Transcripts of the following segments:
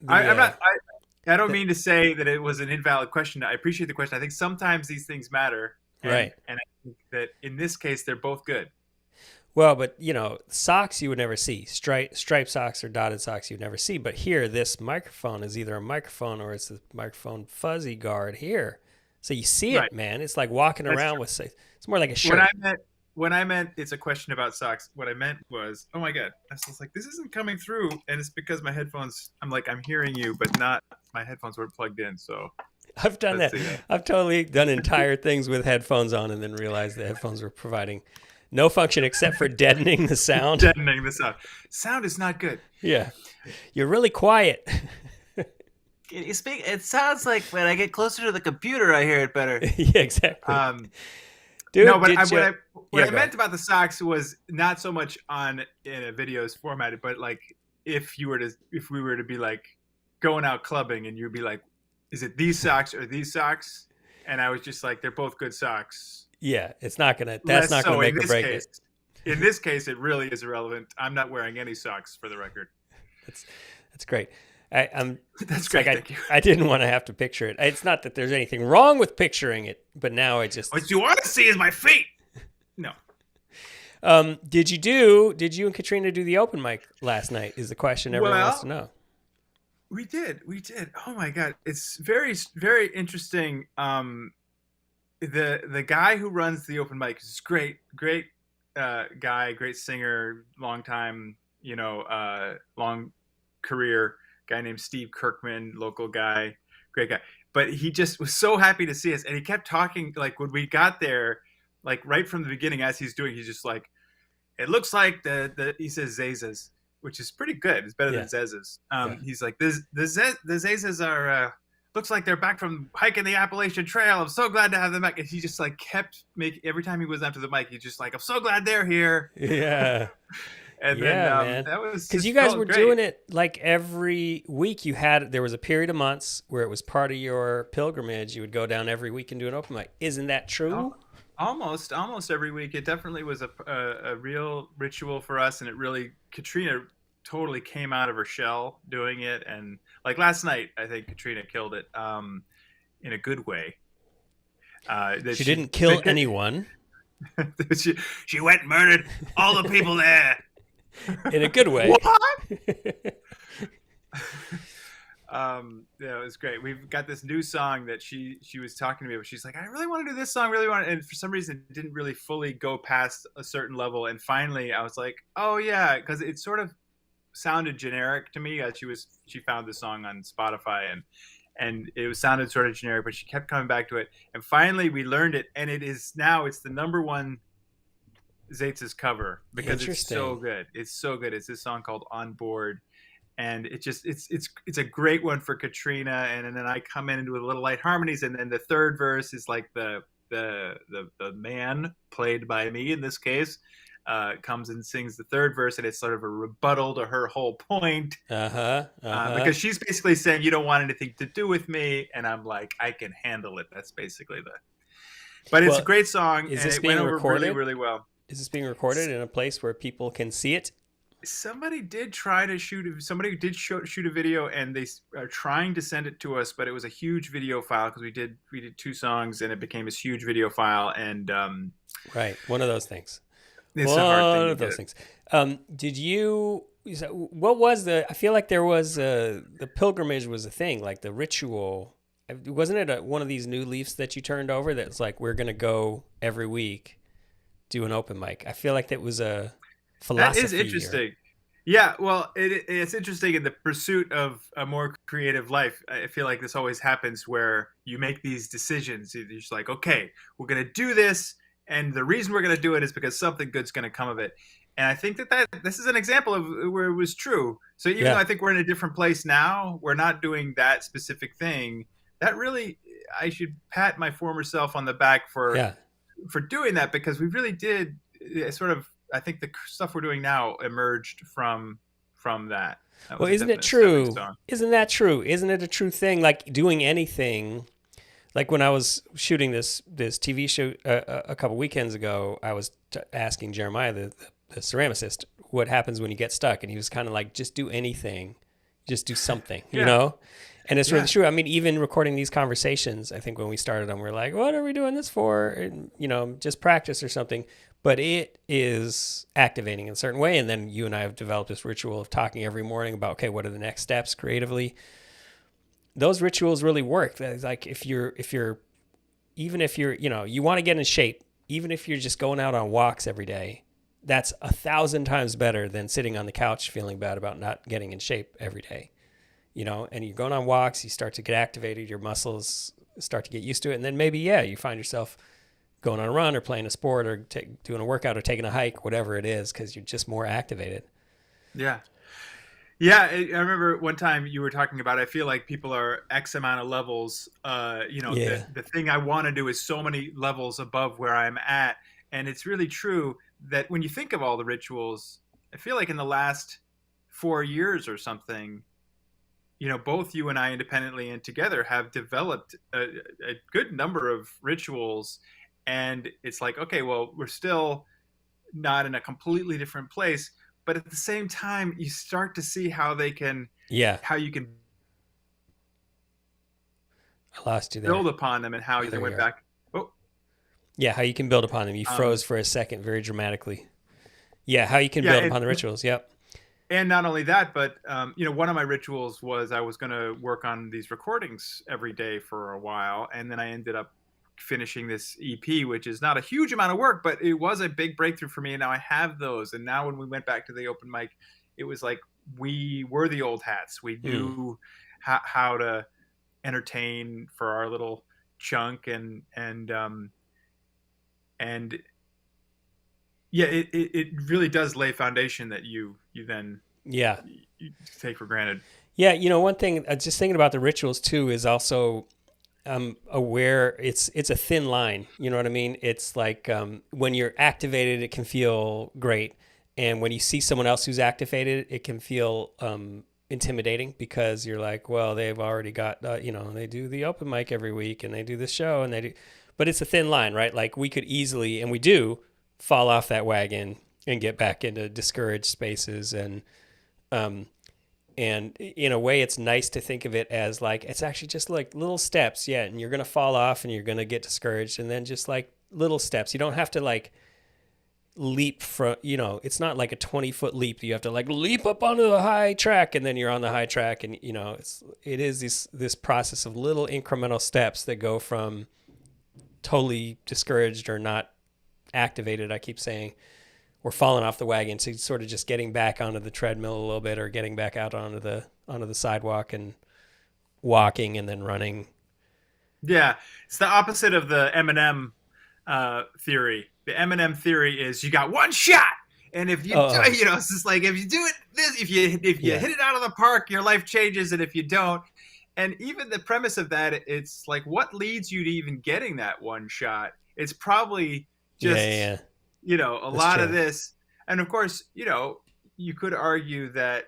The I'm not. I don't the mean to say that it was an invalid question. I appreciate the question. I think sometimes these things matter, right. and I think that in this case they're both good. Well, but socks you would never see. Striped socks or dotted socks you'd never see. But here, this microphone is either a microphone or it's a microphone fuzzy guard here. So you see Right. it, man. It's like walking That's around true. with, say, it's more like a When I shirt. meant when I meant it's a question about socks. What I meant was, oh my god, I was just like, this isn't coming through, and it's because my headphones. I'm like, I'm hearing you, but not my headphones weren't plugged in. So I've done let's that. see that. I've totally done entire things with headphones on and then realized the headphones were providing no function except for deadening the sound. Deadening the sound. Sound is not good. Yeah. You're really quiet. It sounds like when I get closer to the computer, I hear it better. Yeah, exactly. Um, no, Dude, but did you? what Yeah, I go ahead. meant about the socks was not so much on in a video's formatted, but like if we were to be like going out clubbing and you'd be like, is it these socks or these socks? And I was just like, they're both good socks. Yeah, that's Less not gonna so make or break it. in this case, it really is irrelevant. I'm not wearing any socks for the record. That's that's great. I'm That's it's like great, thank you. I didn't want to have to picture it. It's not that there's anything wrong with picturing it, but now I just What you want to see is my feet. No. did you and Katrina do the open mic last night is the question everyone wants to Well, know. we did. Oh my god, it's very interesting. The guy who runs the open mic is great guy, great singer, long time, long career guy named Steve Kirkman, local guy, great guy. But he just was so happy to see us, and he kept talking like when we got there, like right from the beginning as he's doing, he's just like, it looks like the he says Zazas, which is pretty good. It's better than Yeah, Zezas. yeah. He's like the Zazas are looks like they're back from hiking the Appalachian Trail. I'm so glad to have them back. And he just like kept making every time he was after the mic, he's just like, I'm so glad they're here. Yeah. And then Yeah, man. that was Because you just guys felt were great. doing it like every week. There was a period of months where it was part of your pilgrimage. You would go down every week and do an open mic. Isn't that true? Almost every week. It definitely was a real ritual for us, and it really Katrina totally came out of her shell doing it. And like last night, I think Katrina killed it in a good way. That She didn't kill anyone she, she went and murdered all the people there. in a good way. What? Yeah, it was great. We've got this new song that she was talking to me about. She's like, I really want to do this song, really want, and for some reason, it didn't really fully go past a certain level. And finally, I was like, oh yeah, because it sort of sounded generic to me. She found the song on Spotify and it was sounded sort of generic, but she kept coming back to it. And finally, we learned it, and it's the number one Zait's cover because it's so Interesting. good. It's so good. It's this song called On Board, and it's a great one for Katrina. And then I come in and do a little light harmonies, and then the third verse is like the man played by me in this case comes and sings the third verse, and it's sort of a rebuttal to her whole point Uh huh. Uh huh. because she's basically saying you don't want anything to do with me, and I'm like I can handle it. That's basically the. But it's a Well, great song, is and this it went being over really recorded? really well. Is this being recorded in a place where people can see it? Somebody did try to shoot a video, and they are trying to send it to us, but it was a huge video file because we did two songs, and it became this huge video file, and Right. One of those things. it's a hard thing One to of get those it. things. Did you? What was I feel like there was the pilgrimage was a thing, like the ritual. Wasn't it one of these new leaves that you turned over that's like we're gonna go every week do an open mic? I feel like that was a That is philosophy or interesting. Yeah, well, it's interesting in the pursuit of a more creative life. I feel like this always happens where you make these decisions. You're just like, okay, we're going to do this, and the reason we're going to do it is because something good's going to come of it. And I think that this is an example of where it was true. So even though yeah, I think we're in a different place now, we're not doing that specific thing. That really, I should pat my former self on the back yeah. for doing that because we really did sort of I think the stuff we're doing now emerged from that. That Well, was a isn't it definite stepping true? stone. Isn't that true? Isn't it a true thing? Like doing anything. Like when I was shooting this TV show a couple weekends ago, I was asking Jeremiah, the ceramicist, what happens when you get stuck, and he was kind of like, just do anything Just do something, you Yeah. know? And it's really Yeah. true. I mean, even recording these conversations, I think when we started them, we are like, what are we doing this for? And, just practice or something. But it is activating in a certain way. And then you and I have developed this ritual of talking every morning about, okay, what are the next steps creatively? Those rituals really work. Like even if you're, you want to get in shape, even if you're just going out on walks every day, that's 1,000 times better than sitting on the couch feeling bad about not getting in shape every day. And you're going on walks, you start to get activated, your muscles start to get used to it. And then maybe, you find yourself going on a run or playing a sport or doing a workout or taking a hike, whatever it is, because you're just more activated. Yeah. Yeah, I remember one time you were talking about. I feel like people are X amount of levels. Yeah. The thing I want to do is so many levels above where I'm at, and it's really true that when you think of all the rituals, I feel like in the last 4 years or something, both you and I independently and together have developed a good number of rituals, and it's like, okay, well, we're still not in a completely different place, but at the same time you start to see Yeah. how you can I lost you there. build upon them and how Oh, you there you went are. back. Oh, Yeah. How you can build upon them. You froze um, for a second very dramatically. Yeah. How you can yeah, build upon the rituals. Yep. and not only that, but one of my rituals was I was going to work on these recordings every day for a while, and then I ended up finishing this EP, which is not a huge amount of work, but it was a big breakthrough for me, and now I have those. And now when we went back to the open mic, it was like we were the old hats. We Mm. knew how to entertain for our little chunk, and yeah, it really does lay foundation that you then Yeah. you take for granted. Yeah. One thing, just thinking about the rituals too, is also aware it's a thin line. You know what I mean? It's like when you're activated, it can feel great. And when you see someone else who's activated, it can feel intimidating because you're like, well, they've already got, they do the open mic every week and they do the show and they do, but it's a thin line, right? Like we could easily, and we do, fall off that wagon and get back into discouraged spaces. Um, and in a way, it's nice to think of it as like, it's actually just like little steps. Yeah. And you're going to fall off and you're going to get discouraged. And then just like little steps. You don't have to like leap from, it's not like a 20-foot leap. You have to like leap up onto the high track and then you're on the high track. And, it is this process of little incremental steps that go from totally discouraged or not activated, I keep saying, or falling off the wagon, to sort of just getting back onto the treadmill a little bit or getting back out onto the sidewalk and walking and then running. Yeah, it's the opposite of the Eminem theory. The Eminem theory is you got one shot, and if you Oh, it's just like if you do it this, if you yeah. hit it out of the park, your life changes, and if you don't, and even the premise of that, it's like what leads you to even getting that one shot? It's probably Yeah, just yeah. a That's lot of true. this, and of course, you could argue that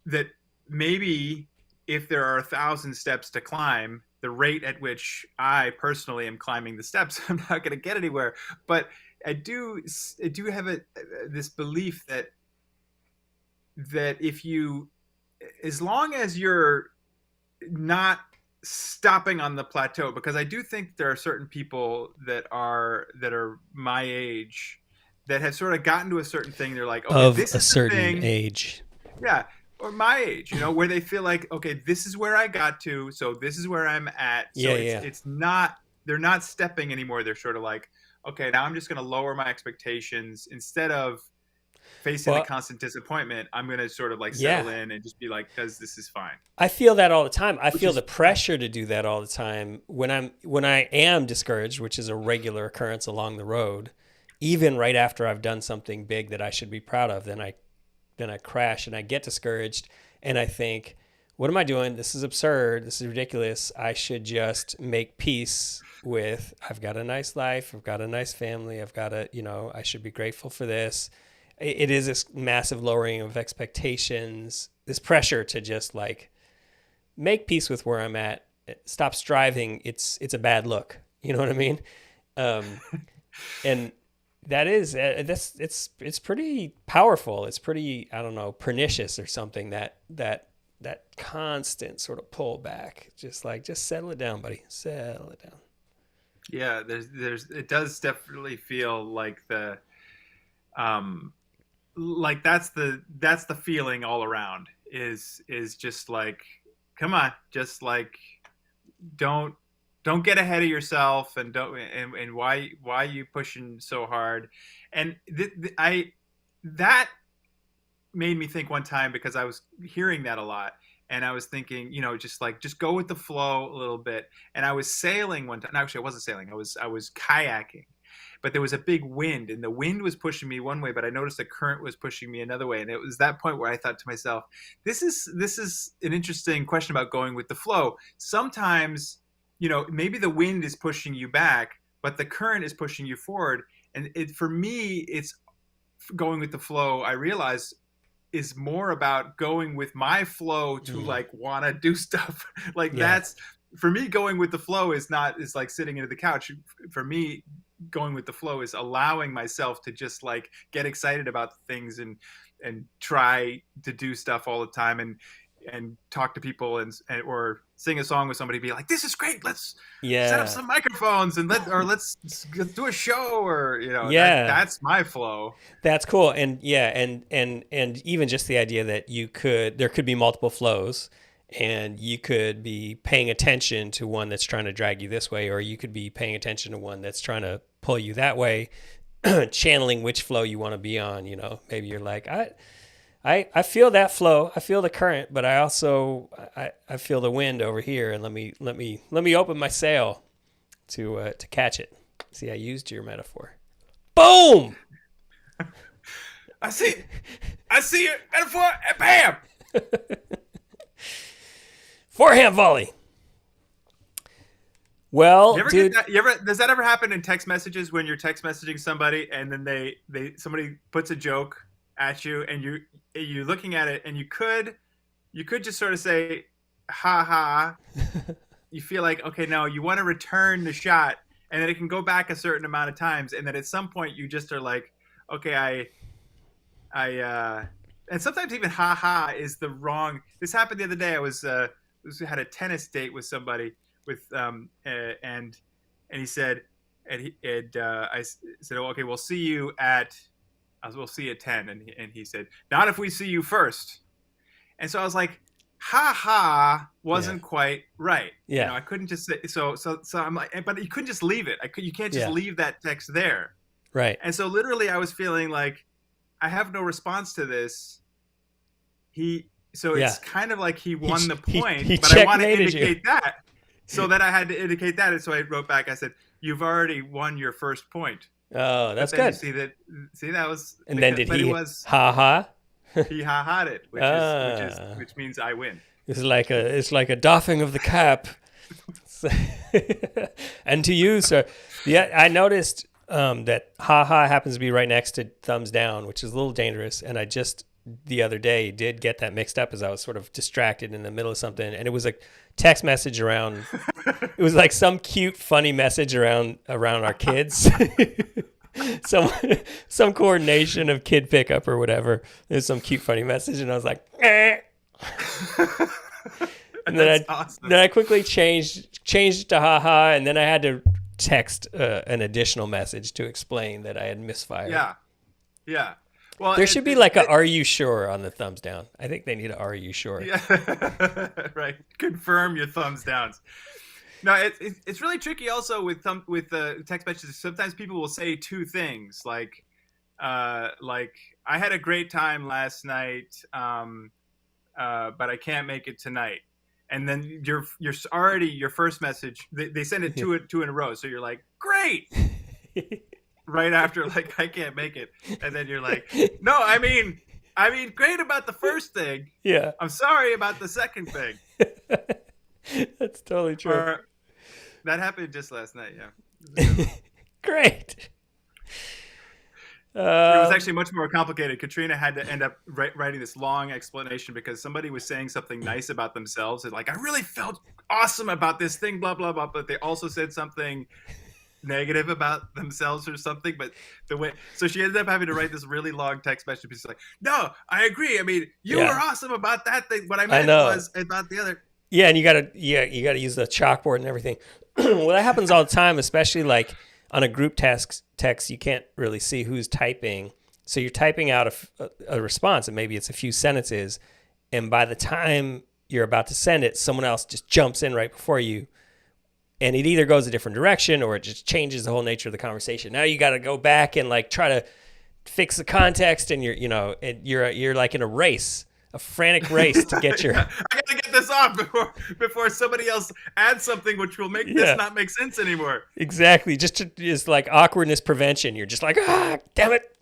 that maybe if there are 1,000 steps to climb, the rate at which I personally am climbing the steps, I'm not going to get anywhere. But I do have this belief that if you, as long as you're not stopping on the plateau, because I do think there are certain people that are my age that have sort of gotten to a certain thing. They're like, okay, Of this a is the certain thing. age. Yeah, or my age, where they feel like, okay, this is where I got to, so this is where I'm at. So Yeah, it's yeah. it's not they're not stepping anymore. They're sort of like, okay, now I'm just going to lower my expectations instead of facing the Well, constant disappointment. I'm going to sort of like yeah. settle in and just be like, because this is fine, I feel that all the time. I which feel the is pressure to do that all the time when I am discouraged, which is a regular occurrence along the road. Even right after I've done something big that I should be proud of, then I crash and I get discouraged and I think, what am I doing? This is absurd. This is ridiculous. I should just make peace with, I've got a nice life. I've got a nice family. I've got I should be grateful for this. It is this massive lowering of expectations, this pressure to just like make peace with where I'm at. Stop striving. It's a bad look. You know what I mean? Um, and That is it's pretty powerful. It's pretty, I don't know, pernicious or something, that constant sort of pullback. Just like, just settle it down, buddy. Settle it down. Yeah, it does definitely feel like um like that's the feeling all around is just like, come on, just like, don't don't get ahead of yourself, and don't, and why you pushing so hard. And I that made me think one time, because I was hearing that a lot, and I was thinking, just like, just go with the flow a little bit. And I was sailing one time. No, actually, I wasn't sailing. I was kayaking, but there was a big wind, and the wind was pushing me one way, but I noticed the current was pushing me another way. And it was that point where I thought to myself, this is an interesting question about going with the flow. Sometimes, maybe the wind is pushing you back, but the current is pushing you forward. And for me, it's going with the flow, I realize, is more about going with my flow to like want to do stuff. Like, Yeah. that's, for me, going with the flow is like sitting into the couch. For me, going with the flow is allowing myself to just like get excited about things, and try to do stuff all the time, and talk to people, and or sing a song with somebody, be like, this is great, let's set up Yeah. some microphones, and let's do a show, or Yeah. that's my flow. That's cool. And yeah, and even just the idea that there could be multiple flows, and you could be paying attention to one that's trying to drag you this way, or you could be paying attention to one that's trying to pull you that way, channeling which flow you want to be on. Maybe you're like, I feel that flow, I feel the current, but I also I feel the wind over here, and let me open my sail to catch it. See, I used your metaphor. Boom. I see it, metaphor, and bam. Forehand volley. Well, You ever dude, get that? Does that ever happen in text messages, when you're text messaging somebody, and then somebody puts a joke at you, and you're looking at it, and you could just sort of say, ha ha. You feel like, okay, no, you want to return the shot, and then it can go back a certain amount of times, and then at some point you just are like, okay, and sometimes even ha ha is the wrong. This happened the other day. Had a tennis date with somebody, and he said, I said, oh, okay, we'll see you at 10, and he said, not if we see you first. And so I was like, ha ha wasn't quite right. Yeah. I couldn't just say, so I'm like, but you couldn't just leave it. You can't just leave that text there. Right. And so literally I was feeling like, I have no response to this. It's kind of like he won the point, but I want to indicate that. So that I had to indicate that. And so I wrote back, I said, you've already won your first point. Oh, that's good. See, that was, and then did he ha ha? He ha ha'd it, which means I win. It's like a doffing of the cap. And to you, sir. Yeah, I noticed that ha ha happens to be right next to thumbs down, which is a little dangerous. And I just the other day did get that mixed up, as I was sort of distracted in the middle of something, and it was a text message around. It was like some cute, funny message around our kids. some coordination of kid pickup or whatever. There's some cute, funny message, and I was like, eh. And then I quickly changed it to haha, and then I had to text an additional message to explain that I had misfired. Yeah. Well, there should be like a "Are you sure?" on the thumbs down. I think they need a "Are you sure?" Yeah, right. Confirm your thumbs downs. No, it's really tricky also with text messages. Sometimes people will say two things, like I had a great time last night, but I can't make it tonight. And then you're already, your first message, they send it two in a row, so you're like, great. Right after, like, I can't make it, and then you're like, no, I mean great about the first thing. Yeah, I'm sorry about the second thing. That's totally true. That happened just last night. Yeah. Great. It was actually much more complicated. Katrina had to end up writing this long explanation because somebody was saying something nice about themselves, and like, I really felt awesome about this thing, blah blah blah. But they also said something negative about themselves or something, but the way, so she ended up having to write this really long text message. She's like, "No, I agree. I mean, you were Yeah, awesome about that thing. What I I meant know. was about the other." Yeah, and you gotta use the chalkboard and everything. Well, that happens all the time, especially like on a group text, you can't really see who's typing. So you're typing out a response, and maybe it's a few sentences, and by the time you're about to send it, someone else just jumps in right before you, and it either goes a different direction or it just changes the whole nature of the conversation. Now you got to go back and like try to fix the context, and you're like in a race, a frantic race to get your I gotta get this off before somebody else adds something which will make this yeah, not make sense anymore. exactly, just like awkwardness prevention. You're just like, damn it.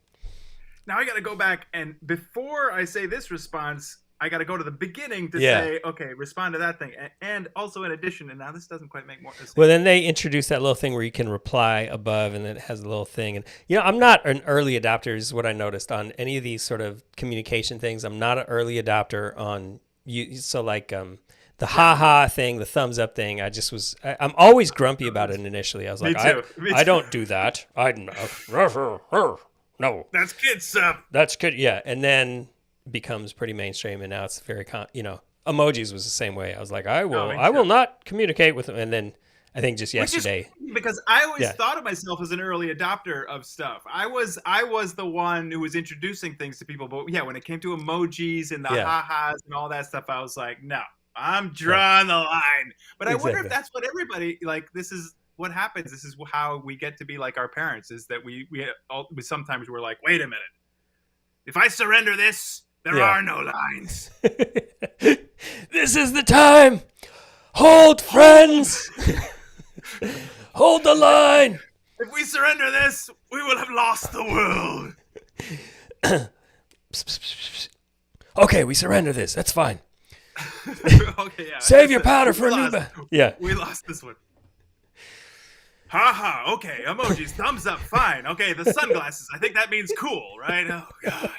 Now I gotta go back, and before I say this response, I gotta go to the beginning to Yeah. say, okay, respond to that thing, and also in addition, and now this doesn't quite make more sense. Well, then they introduce that little thing where you can reply above, and then it has a little thing. And I'm not an early adopter. Is what I noticed on any of these sort of communication things. I'm not an early adopter on you. So like the ha thing, the thumbs up thing. I'm always grumpy about it initially. I was Me like, too. Me I too. don't do that. I no, That's kid stuff. that's good. Yeah, and then becomes pretty mainstream, and now it's very emojis was the same way. I was like, I will not communicate with them, and then I think just yesterday, Because I always Yeah. thought of myself as an early adopter of stuff. I was the one who was introducing things to people, but yeah, when it came to emojis and the Yeah. ha-has and all that stuff, I was like, no, I'm drawing the line. But I wonder if Exactly. that's what everybody, like, this is what happens. This is how we get to be like our parents, is that we sometimes we're like, wait a minute, if I surrender this, there Yeah. are no lines. This is the time. Hold, friends. Hold the line. If we surrender this, we will have lost the world. Okay, we surrender this. That's fine. Okay, yeah. Save your powder for a new Yeah. We lost this one. Ha. Okay, emojis, thumbs up, fine. Okay, the sunglasses. I think that means cool, right? Oh God.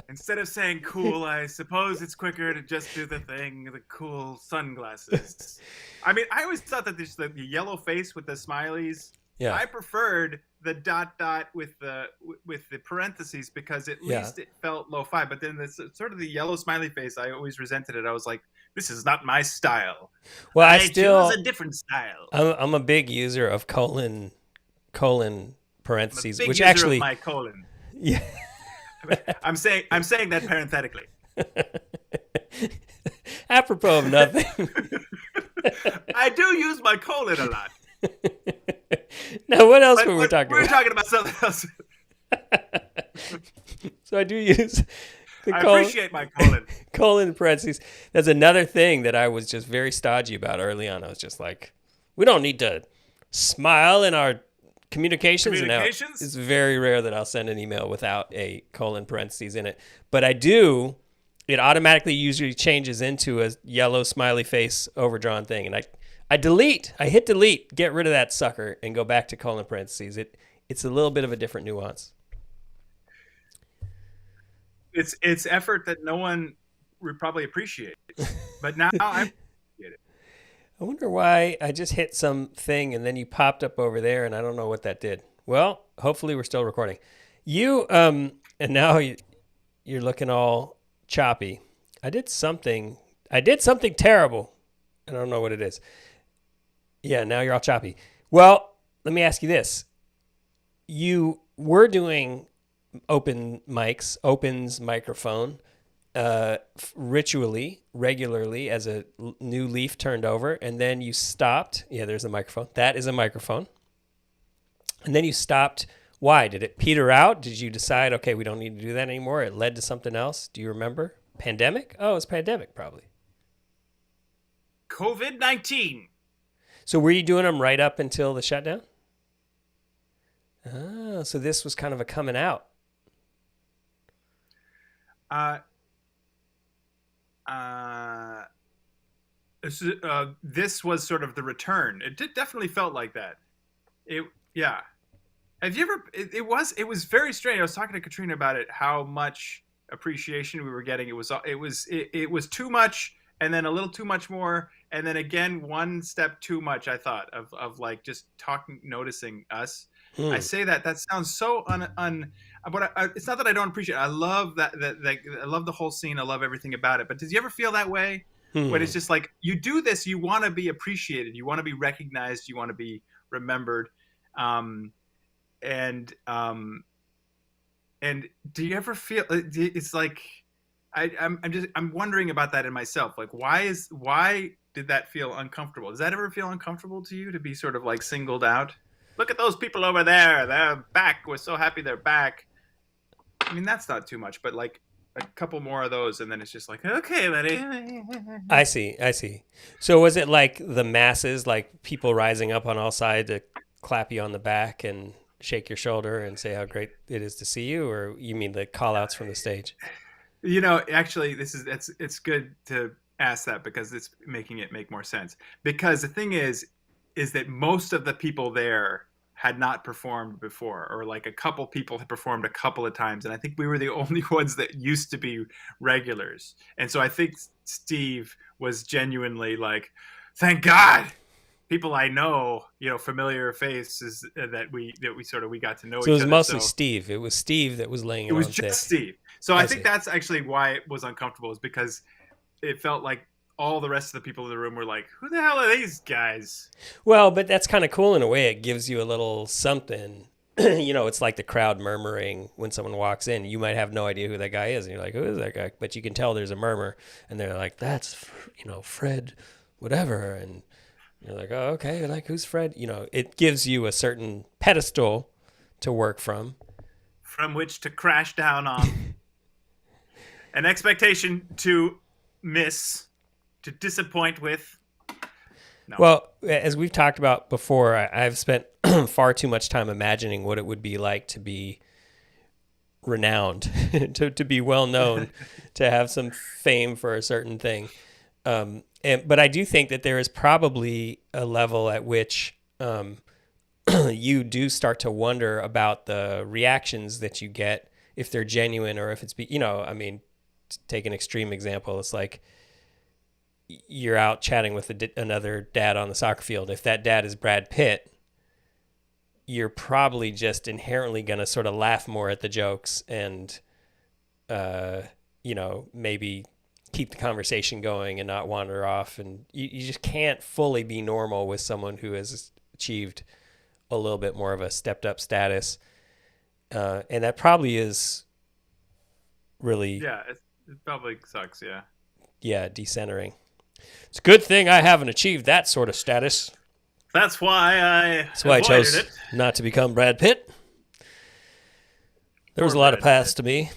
Instead of saying cool, I suppose it's quicker to just do the thing, the cool sunglasses. I mean, I always thought that the yellow face with the smileys. Yeah. I preferred the dot with the parentheses because at least it felt lo-fi. But then this sort of the yellow smiley face, I always resented it. I was like, this is not my style. Well, I choose a different style. I'm a big user of colon parentheses, I'm a big which user actually of my colon. Yeah. I'm saying that parenthetically. Apropos of nothing. I do use my colon a lot. Now, what else were we talking We're about? talking about something else. So I do use the I appreciate my colon. colon parentheses. That's another thing that I was just very stodgy about early on. I was just like, we don't need to smile in our communications. And now it's very rare that I'll send an email without a colon parentheses in it. But I do. It automatically usually changes into a yellow smiley face overdrawn thing. And I hit delete, get rid of that sucker, and go back to colon parentheses. It's a little bit of a different nuance. It's effort that no one would probably appreciate. But now I appreciate it. I wonder why I just hit something and then you popped up over there, and I don't know what that did. Well, hopefully we're still recording. And now you're looking all choppy. I did something terrible. I don't know what it is. Yeah, now you're all choppy. Well, let me ask you this. You were doing opens microphone regularly as a new leaf turned over, and then you stopped. Yeah, there's a microphone. That is a microphone. And then you stopped. Why? Did it peter out? Did you decide, okay, we don't need to do that anymore? It led to something else? Do you remember? Pandemic? Oh, it's pandemic probably. COVID-19. So were you doing them right up until the shutdown? Oh, so this was kind of a coming out. This was sort of the return. It definitely felt like that. Yeah. Have you ever? It was very strange. I was talking to Katrina about it. How much appreciation we were getting. It was too much, and then a little too much more, and then again one step too much. I thought of like just talking, noticing us. I Hmm. say that sounds so but it's not that I don't appreciate it. I love that I love the whole scene. I love everything about it. But did you ever feel that way when Hmm. it's just like you do this, you want to be appreciated, you want to be recognized, you want to be remembered, um, and um, and do you ever feel it's like I'm wondering about that in myself. Like, why did that feel uncomfortable? Does that ever feel uncomfortable to you to be sort of like singled out? Look at those people over there. They're back. We're so happy they're back. I mean, that's not too much, but like a couple more of those, and then it's just like, okay, buddy. I see. I see. So was it like the masses, like people rising up on all sides to clap you on the back and shake your shoulder and say how great it is to see you, or you mean the call outs from the stage? Actually, it's good to ask that because it's making it make more sense. Because the thing is that most of the people there had not performed before, or like a couple people had performed a couple of times, and I think we were the only ones that used to be regulars. And so I think Steve was genuinely like, "Thank God, people I know, familiar faces that we sort of we got to know So it each was other." mostly So Steve. It was Steve that was laying it it was on just thick. Steve. So I I think see. that's actually why it was uncomfortable, is because it felt like all the rest of the people in the room were like, "Who the hell are these guys?" Well, but that's kind of cool in a way. It gives you a little something. It's like the crowd murmuring when someone walks in. You might have no idea who that guy is, and you're like, "Who is that guy?" But you can tell there's a murmur, and they're like, "That's Fred, whatever," and you're like, "Oh, okay." Like, who's Fred? It gives you a certain pedestal to work from. From which to crash down on, an expectation to miss, to disappoint with. No. Well, as we've talked about before, I've spent far too much time imagining what it would be like to be renowned, to be well known, to have some fame for a certain thing. But I do think that there is probably a level at which you do start to wonder about the reactions that you get, if they're genuine or if it's, I mean, to take an extreme example, it's like you're out chatting with another dad on the soccer field. If that dad is Brad Pitt, you're probably just inherently going to sort of laugh more at the jokes and, maybe keep the conversation going and not wander off. And you just can't fully be normal with someone who has achieved a little bit more of a stepped up status. And that probably is really, Yeah, it probably sucks. Yeah. decentering. It's a good thing I haven't achieved that sort of status. That's why I That's why I avoided chose it. not to become Brad Pitt. There was Poor a lot of Brad paths Pitt. to me.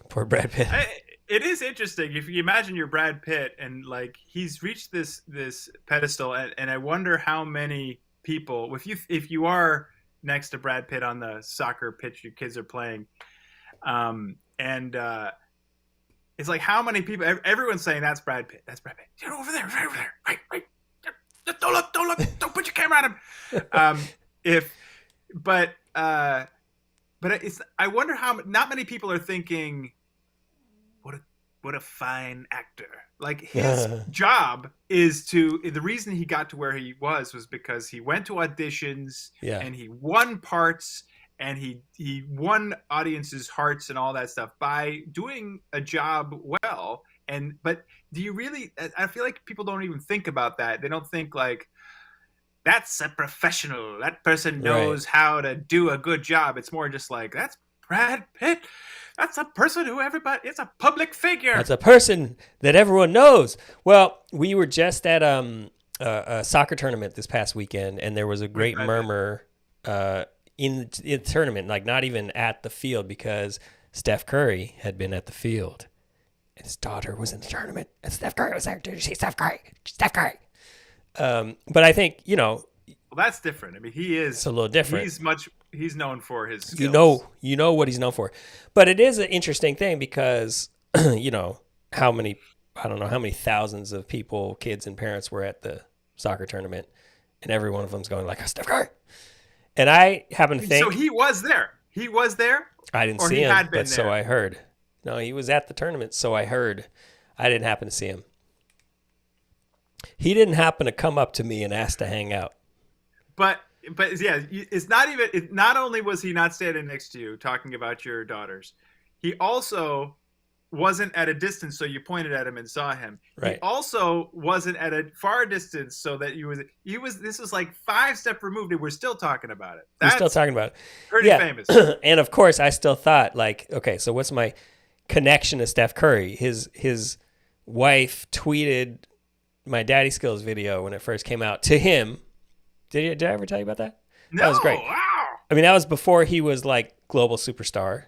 Poor Brad Pitt. It is interesting if you imagine you're Brad Pitt and like he's reached this pedestal, and I wonder how many people, if you are next to Brad Pitt on the soccer pitch your kids are playing, and it's like how many people, everyone's saying that's Brad Pitt, that's Brad Pitt, get over there, right over there, right, don't look, don't put your camera on him. If but it's, I wonder how not many people are thinking, what a fine actor. Like his job is the reason he got to where he was because he went to auditions Yeah. and he won parts and he won audiences' hearts and all that stuff by doing a job well. But do you really, I feel like people don't even think about that. They don't think like, that's a professional. That person knows Right. how to do a good job. It's more just like, that's Brad Pitt. That's a person who it's a public figure. That's a person that everyone knows. Well, we were just at a soccer tournament this past weekend, and there was a With great Brad Pitt. murmur in the tournament, like not even at the field, because Steph Curry had been at the field. His daughter was in the tournament, and Steph Curry was there. Did you see Steph Curry? Steph Curry. But I think, Well, that's different. I mean, he is. it's a little different. He's known for his skills. You know what he's known for. But it is an interesting thing because, how many, I don't know how many thousands of people, kids and parents were at the soccer tournament, and every one of them's going like, Steph Curry. And I happen to think. So he was there. He was there. I didn't or see he him, had been but so there? I heard. No, he was at the tournament, so I heard. I didn't happen to see him. He didn't happen to come up to me and ask to hang out. But yeah, it's not even. Not only was he not standing next to you talking about your daughters, he also wasn't at a distance, so you pointed at him and saw him. Right. He also wasn't at a far distance, so that he was. This was like 5 steps removed, and we're still talking about it. We're still talking about it. Pretty famous. And of course, I still thought like, okay, so what's my connection to Steph Curry? His wife tweeted my Daddy Skills video when it first came out to him. Did I ever tell you about that? No, that was great. Wow. I mean, that was before he was like global superstar.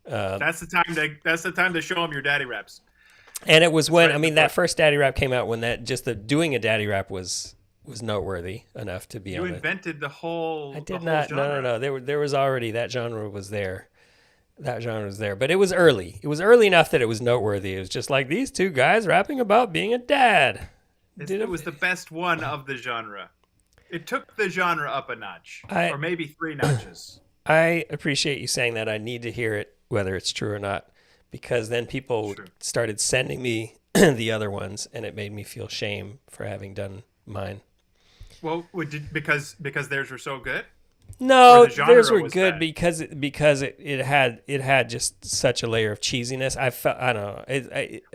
That's the time to show him your daddy raps. And it was when, I mean, that first daddy rap came out when that just the doing a daddy rap was noteworthy enough to be on it. You invented the whole. I did not. No. There was already that genre was there. That genre was there, but it was early. It was early enough that it was noteworthy. It was just like these two guys rapping about being a dad. It was the best one of the genre. It took the genre up a notch, or maybe 3 notches. I appreciate you saying that. I need to hear it, whether it's true or not, because then people started sending me the other ones, and it made me feel shame for having done mine. Well, because theirs were so good? No, theirs were good because it had just such a layer of cheesiness. I don't know.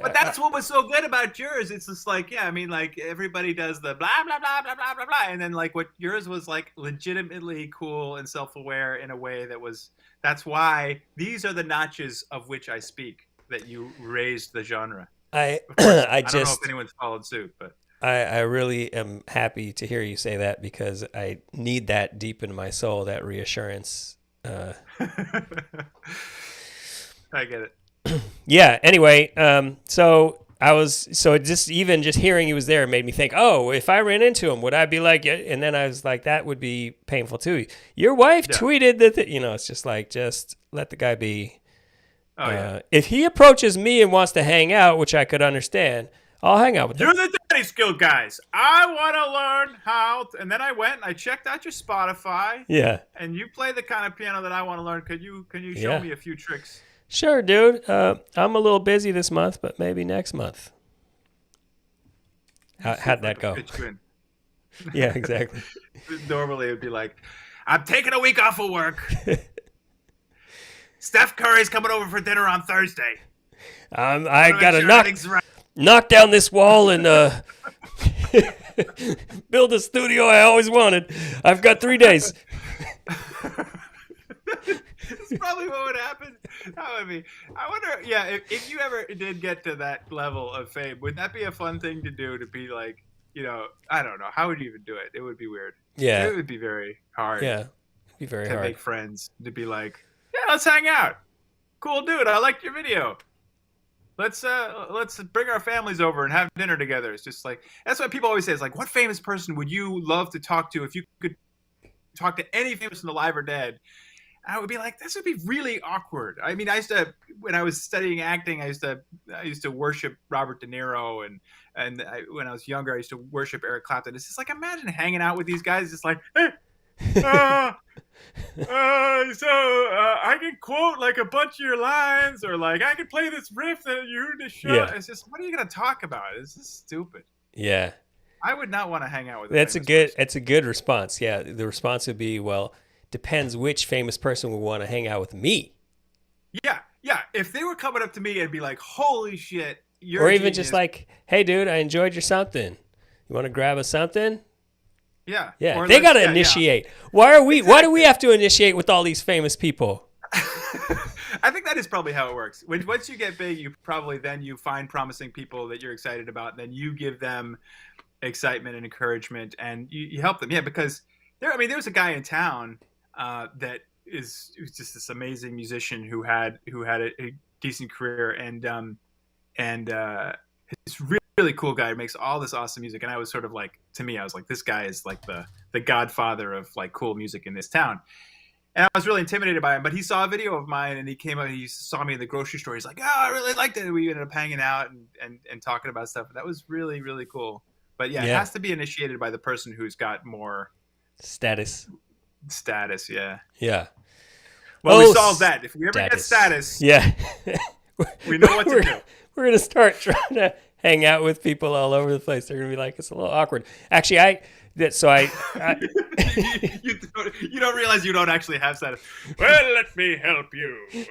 But that's what was so good about yours. It's just like, yeah, I mean, like everybody does the blah blah blah blah blah blah blah, and then like what yours was like legitimately cool and self-aware in a way that was. That's why these are the notches of which I speak. That you raised the genre. I don't know if anyone's followed suit, but. I really am happy to hear you say that because I need that deep in my soul, that reassurance. I get it. Yeah. Anyway, so just hearing he was there made me think, oh, if I ran into him, would I be like, and then I was like, that would be painful too. Your wife tweeted that, it's just like, just let the guy be. Oh, yeah. If he approaches me and wants to hang out, which I could understand, I'll hang out with him. You're the Daddy Skill guys. I want to learn how. And then I went and I checked out your Spotify. Yeah. And you play the kind of piano that I want to learn. Can you show me a few tricks? Sure, dude. I'm a little busy this month, but maybe next month. How'd that go? Yeah, exactly. Normally it would be like, I'm taking a week off of work. Steph Curry's coming over for dinner on Thursday. I got to knock down this wall and build a studio I always wanted. I've got 3 days. That's probably what would happen. That would be. I wonder, if you ever did get to that level of fame, would that be a fun thing to do? To be like, I don't know. How would you even do it? It would be weird. Yeah. It would be very hard. Yeah. It'd be very hard to make friends. To be like, yeah, let's hang out. Cool, dude. I liked your video. Let's bring our families over and have dinner together. It's just like, that's what people always say. It's like, what famous person would you love to talk to if you could talk to any famous person alive or dead? I would be like, this would be really awkward. I mean, when I was studying acting, I used to worship Robert De Niro, and when I was younger, I used to worship Eric Clapton. It's just like, imagine hanging out with these guys. It's like, hey, I can quote like a bunch of your lines, or like I can play this riff that you heard the show. Yeah. It's just, what are you going to talk about? It's just stupid. Yeah. I would not want to hang out with. That's a good response. Yeah, the response would be, well, depends which famous person would want to hang out with me. Yeah. If they were coming up to me and be like, "Holy shit, you're," or even just like, "Hey, dude, I enjoyed your something. You want to grab a something?" Yeah. Yeah. They got to initiate. Yeah. Why do we have to initiate with all these famous people? I think that is probably how it works. Once you get big, you find promising people that you're excited about, and then you give them excitement and encouragement, and you help them. Yeah, because there's a guy in town that who's just this amazing musician who had a decent career, and he's really cool guy who makes all this awesome music. And I was sort of like, to me, I was like, this guy is like the godfather of like cool music in this town. And I was really intimidated by him, but he saw a video of mine and he came up and he saw me in the grocery store. He's like, "Oh, I really liked it." And we ended up hanging out and talking about stuff. That was really, really cool. But yeah, it has to be initiated by the person who's got more status. Yeah. Yeah. Well, we solved that. If we ever get status, yeah, we know what to do. We're gonna start trying to hang out with people all over the place. They're gonna be like, it's a little awkward. Actually, I you don't realize you don't actually have that. Well, let me help you.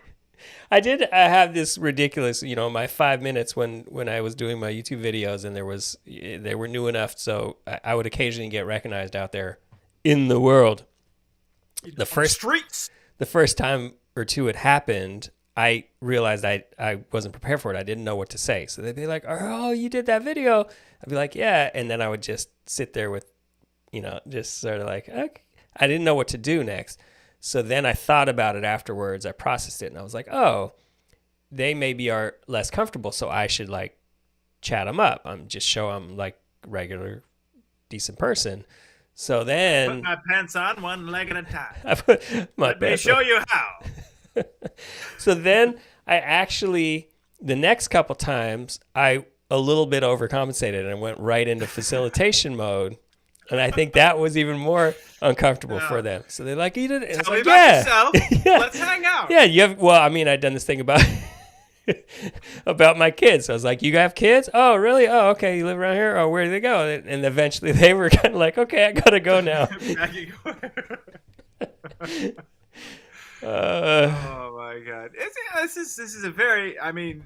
I have this ridiculous, my 5 minutes when I was doing my YouTube videos, and they were new enough, so I would occasionally get recognized out there in the world. The first time or two it happened, I realized I wasn't prepared for it. I didn't know what to say. So they'd be like, "Oh, you did that video." I'd be like, "Yeah," and then I would just sit there with, just sort of like, okay. I didn't know what to do next. So then I thought about it afterwards. I processed it, and I was like, "Oh, they maybe are less comfortable, so I should like chat them up. Just show them like regular, decent person." So then put my pants on one leg at a time. I put my Let me pants show on. you how. So then I actually, the next couple times, I a little bit overcompensated and went right into facilitation mode. And I think that was even more uncomfortable for them. So they're like, "You did it." Tell me about yourself. Yeah. Let's hang out. Yeah, I'd done this thing about about my kids. So I was like, "You have kids? Oh, really? Oh, okay. You live around here? Oh, where do they go?" And eventually they were kind of like, "Okay, I gotta go now." Oh my God! This is a very. I mean,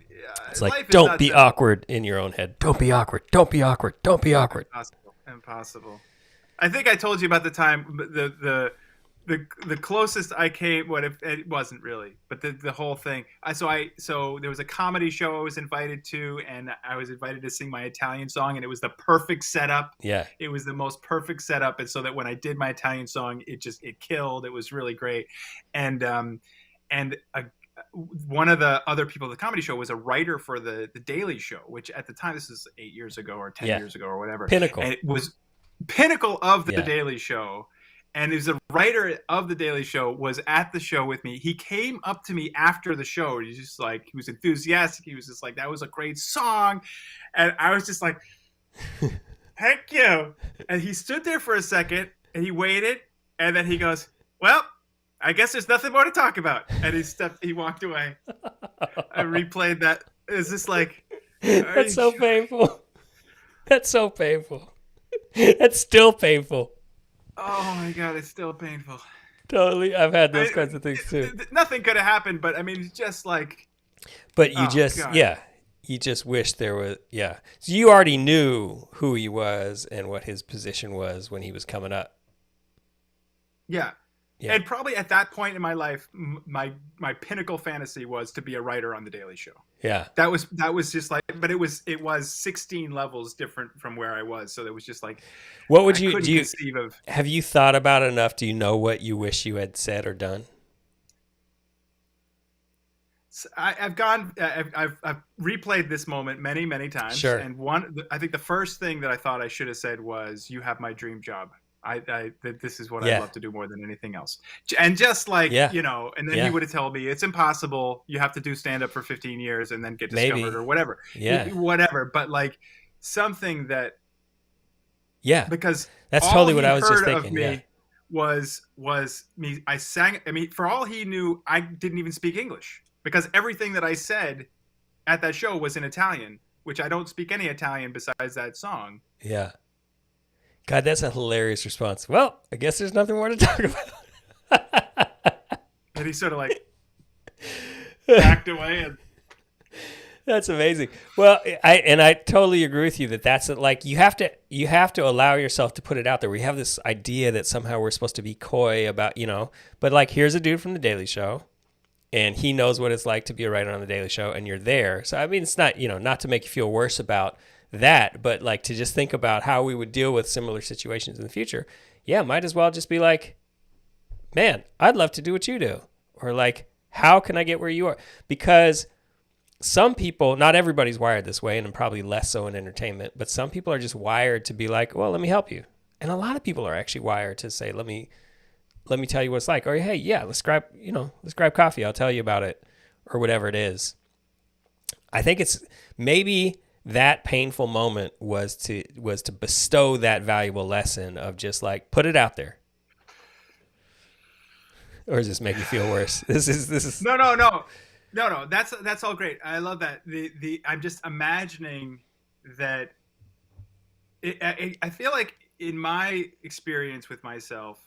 it's like, don't be awkward in your own head. Don't be awkward. Don't be awkward. Don't be awkward. Impossible. I think I told you about the time the closest I came. What if it wasn't really, but the whole thing. So there was a comedy show I was invited to, and I was invited to sing my Italian song, and it was the perfect setup. Yeah, it was the most perfect setup, and so that when I did my Italian song, it killed. It was really great, and one of the other people at the comedy show was a writer for the Daily Show, which at the time, this is 8 years ago or 10 years ago or whatever. Pinnacle. And it was pinnacle of the Daily Show. And as a writer of the Daily Show was at the show with me. He came up to me after the show. He was enthusiastic. He was just like, "That was a great song." And I was just like, "Thank you." And he stood there for a second and he waited. And then he goes, "Well, I guess there's nothing more to talk about." And he walked away. I replayed that. It's just like, that's so painful. That's so painful. That's still painful. Oh my God, it's still painful. Totally. I've had those kinds of things too. Nothing could have happened, but I mean, it's just like. But you you just wish there was, So you already knew who he was and what his position was when he was coming up. Yeah. Yeah. And probably at that point in my life, my pinnacle fantasy was to be a writer on the Daily Show. Yeah, that was just like, but it was 16 levels different from where I was. So it was just like, what would you do? Have you thought about it enough? Do you know what you wish you had said or done? I've replayed this moment many times. Sure. And I think the first thing that I thought I should have said was, "You have my dream job. This is what I love to do more than anything else." And just like, and then he would have told me, "It's impossible. You have to do stand up for 15 years and then get discovered or whatever." Yeah. Whatever. But like something that, because that's totally what I was just thinking. Of me was me. I sang. I mean, for all he knew, I didn't even speak English because everything that I said at that show was in Italian, which I don't speak any Italian besides that song. Yeah. God, that's a hilarious response. Well, I guess there's nothing more to talk about. And he sort of like backed away. And that's amazing. Well, I totally agree with you that that's like you have to allow yourself to put it out there. We have this idea that somehow we're supposed to be coy about, but like here's a dude from the Daily Show, and he knows what it's like to be a writer on the Daily Show, and you're there. So I mean, it's not not to make you feel worse about that, but like to just think about how we would deal with similar situations in the future. Yeah, might as well just be like, "Man, I'd love to do what you do," or like, "How can I get where you are?" Because some people, not everybody's wired this way, and probably less so in entertainment, but some people are just wired to be like, "Well, let me help you," and a lot of people are actually wired to say, "Let me tell you what it's like," or "Hey, yeah, let's grab coffee. I'll tell you about it," or whatever it is. I think it's maybe that painful moment was to bestow that valuable lesson of just like, put it out there. Or does this make you feel worse? This is No. That's all great. I love that. I'm just imagining that I feel like in my experience with myself,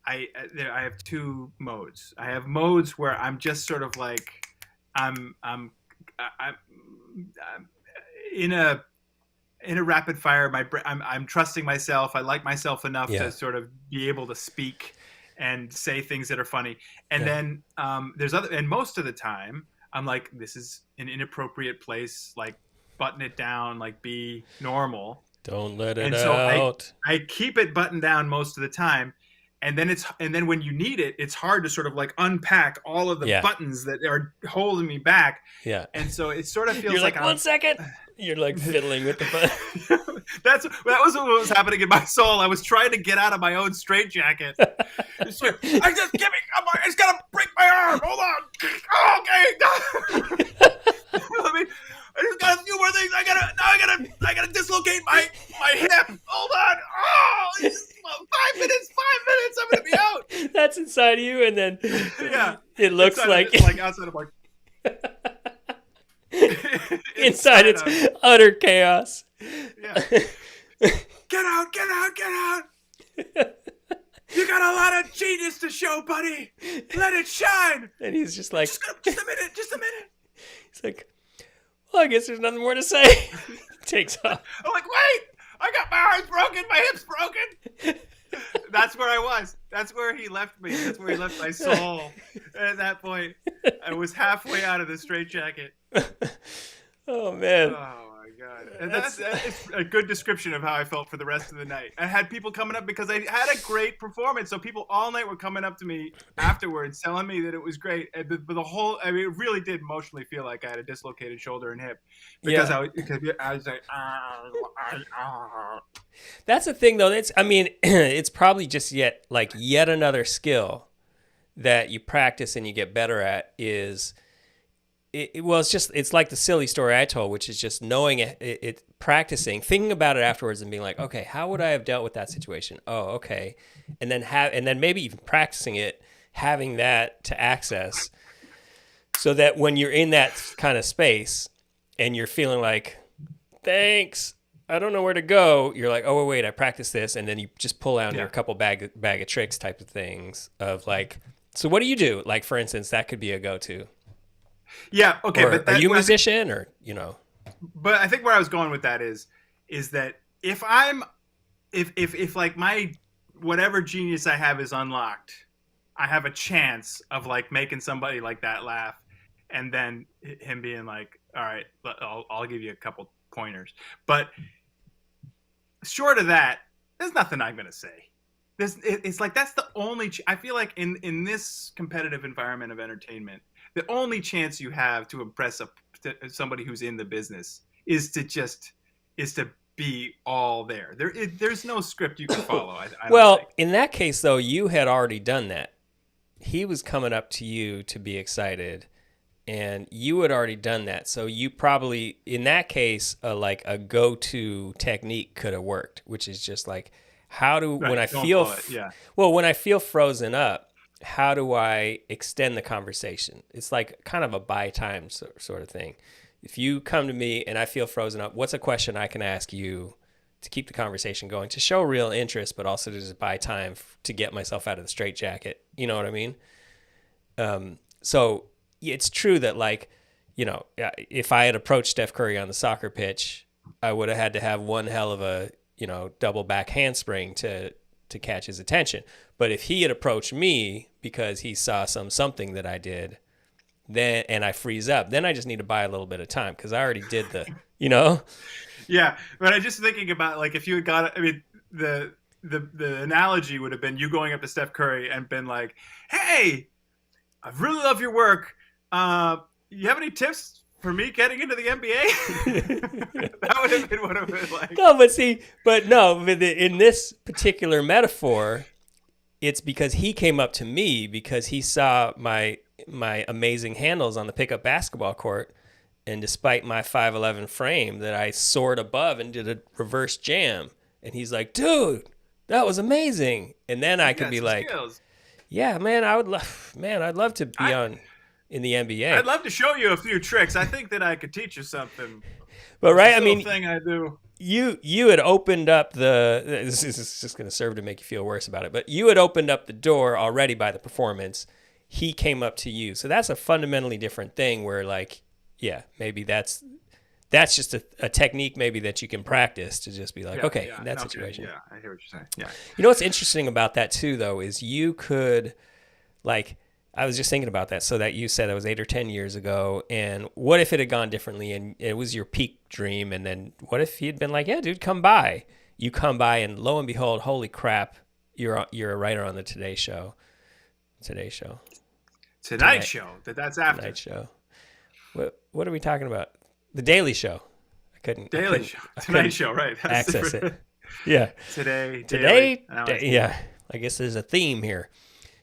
I have two modes. I have modes where I'm just sort of like I'm I'm in a rapid fire. I'm trusting myself. I like myself enough Yeah. to sort of be able to speak and say things that are funny. And Yeah. then there's other, and most of the time I'm like, this is an inappropriate place. Like, button it down. Like, be normal. Don't let it And so out. I keep it buttoned down most of the time. And then when you need it, it's hard to sort of like unpack all of the Yeah. buttons that are holding me back. Yeah. And so it sort of feels You're like, I'm 1 second. You're like fiddling with the button. that was what was happening in my soul. I was trying to get out of my own straitjacket. It's like, it's gonna break my arm. Hold on. Oh, okay. I just got a few more things. I gotta dislocate my hip. Hold on. Oh, 5 minutes. I'm gonna be out. That's inside you, and then Yeah, it looks like outside of like inside it's utter chaos. Yeah. Get out. You got a lot of genius to show, buddy. Let it shine. And he's just like, just a minute. he's like, well, I guess there's nothing more to say. Takes off. I'm like, wait, I got my arms broken, my hips broken. That's where I was. That's where he left me. That's where he left my soul. And at that point, I was halfway out of the straitjacket. Oh, man. Oh my god! And that's a good description of how I felt for the rest of the night. I had people coming up because I had a great performance, so people all night were coming up to me afterwards, telling me that it was great. And the whole, I mean, it really did emotionally feel like I had a dislocated shoulder and hip because I was like, That's the thing, though. I mean, it's probably just yet another skill that you practice and you get better at is. It's like the silly story I told, which is just knowing it, practicing, thinking about it afterwards and being like, okay, how would I have dealt with that situation? Oh, okay. And then maybe even practicing it, having that to access so that when you're in that kind of space and you're feeling like, thanks, I don't know where to go. You're like, oh, wait, I practiced this. And then you just pull out your couple bag of tricks type of things of like, so what do you do? Like, for instance, that could be a go-to. Yeah, okay, or, but are you a musician or, you know? But I think where I was going with that is that if like my whatever genius I have is unlocked, I have a chance of like making somebody like that laugh, and then him being like, all right, I'll give you a couple pointers. But short of that, there's nothing I'm gonna say. It's like that's the only. I feel like in this competitive environment of entertainment, the only chance you have to impress somebody who's in the business is to be all there. There's no script you can follow. I well, don't think. In that case, though, you had already done that. He was coming up to you to be excited, and you had already done that. So you probably, in that case, like a go-to technique could have worked, which is just like, when I feel frozen up, how do I extend the conversation? It's like kind of a buy time sort of thing. If you come to me and I feel frozen up, what's a question I can ask you to keep the conversation going, to show real interest, but also to just buy time to get myself out of the straitjacket? You know what I mean? So it's true that, like, you know, if I had approached Steph Curry on the soccer pitch, I would have had to have one hell of a, you know, double back handspring to catch his attention. But if he had approached me because he saw something that I did, then and I freeze up, then I just need to buy a little bit of time because I already did the, you know? Yeah, but I'm just thinking about, like, if you had got, I mean, the analogy would have been you going up to Steph Curry and been like, hey, I really love your work. You have any tips for me getting into the NBA? That would have been what it would have been like. No, but in this particular metaphor, it's because he came up to me because he saw my amazing handles on the pickup basketball court, and despite my 5'11" frame, that I soared above and did a reverse jam, and he's like, "Dude, that was amazing." And then I could be like, skills. "Yeah, man, I'd love to be on." in the NBA. I'd love to show you a few tricks. I think that I could teach you something. But right, I This mean, little thing I do. you had opened up this is just going to serve to make you feel worse about it, but you had opened up the door already by the performance. He came up to you. So that's a fundamentally different thing where like, yeah, maybe that's just a technique maybe that you can practice to just be like, okay, in that situation. Yeah, I hear what you're saying. Yeah. You know what's interesting about that too, though, is you could, like, I was just thinking about that. So that you said it was 8 or 10 years ago, and what if it had gone differently and it was your peak dream, and then what if he'd been like, yeah, dude, come by. You come by, and lo and behold, holy crap, you're a writer on the Today Show. Tonight Show. That's after. Tonight Show. What are we talking about? The Daily Show. Tonight Show, right. That's access different. It. Yeah. Today. Yeah. I guess there's a theme here.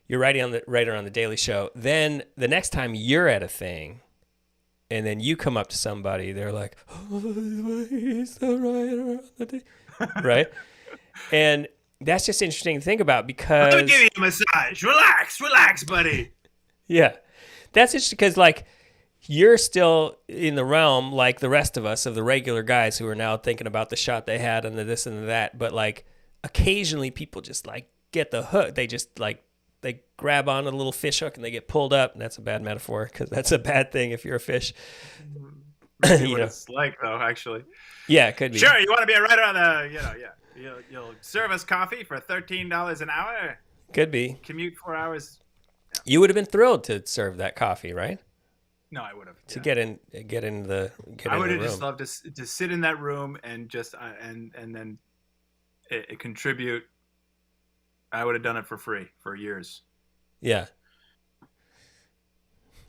You're writer on the Daily Show. Then the next time you're at a thing, and then you come up to somebody, they're like, "Oh, he's the writer on the day," right? And that's just interesting to think about because. Let me give you a massage. Relax, buddy. Yeah, that's interesting because like. You're still in the realm like the rest of us of the regular guys who are now thinking about the shot they had and the this and the that. But like occasionally people just like get the hook. They just like they grab on a little fish hook and they get pulled up. And that's a bad metaphor because that's a bad thing if you're a fish. Maybe what it's like though, actually. Yeah, it could be. Sure, you want to be a writer on the, you'll serve us coffee for $13 an hour. Could be. Commute 4 hours. Yeah. You would have been thrilled to serve that coffee, right? No, I would have. To get in the I would have just loved to sit in that room and just and then it contribute. I would have done it for free for years. Yeah.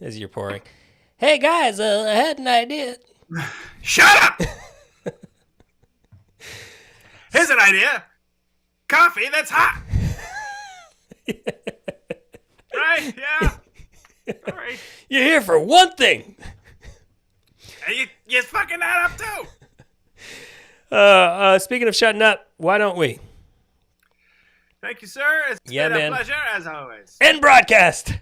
As you're pouring, hey guys, I had an idea. Shut up. Here's an idea. Coffee that's hot. Right? Yeah. All right. You're here for one thing. You're fucking that up too. Speaking of shutting up, why don't we? Thank you, sir. It's been a pleasure as always. End broadcast.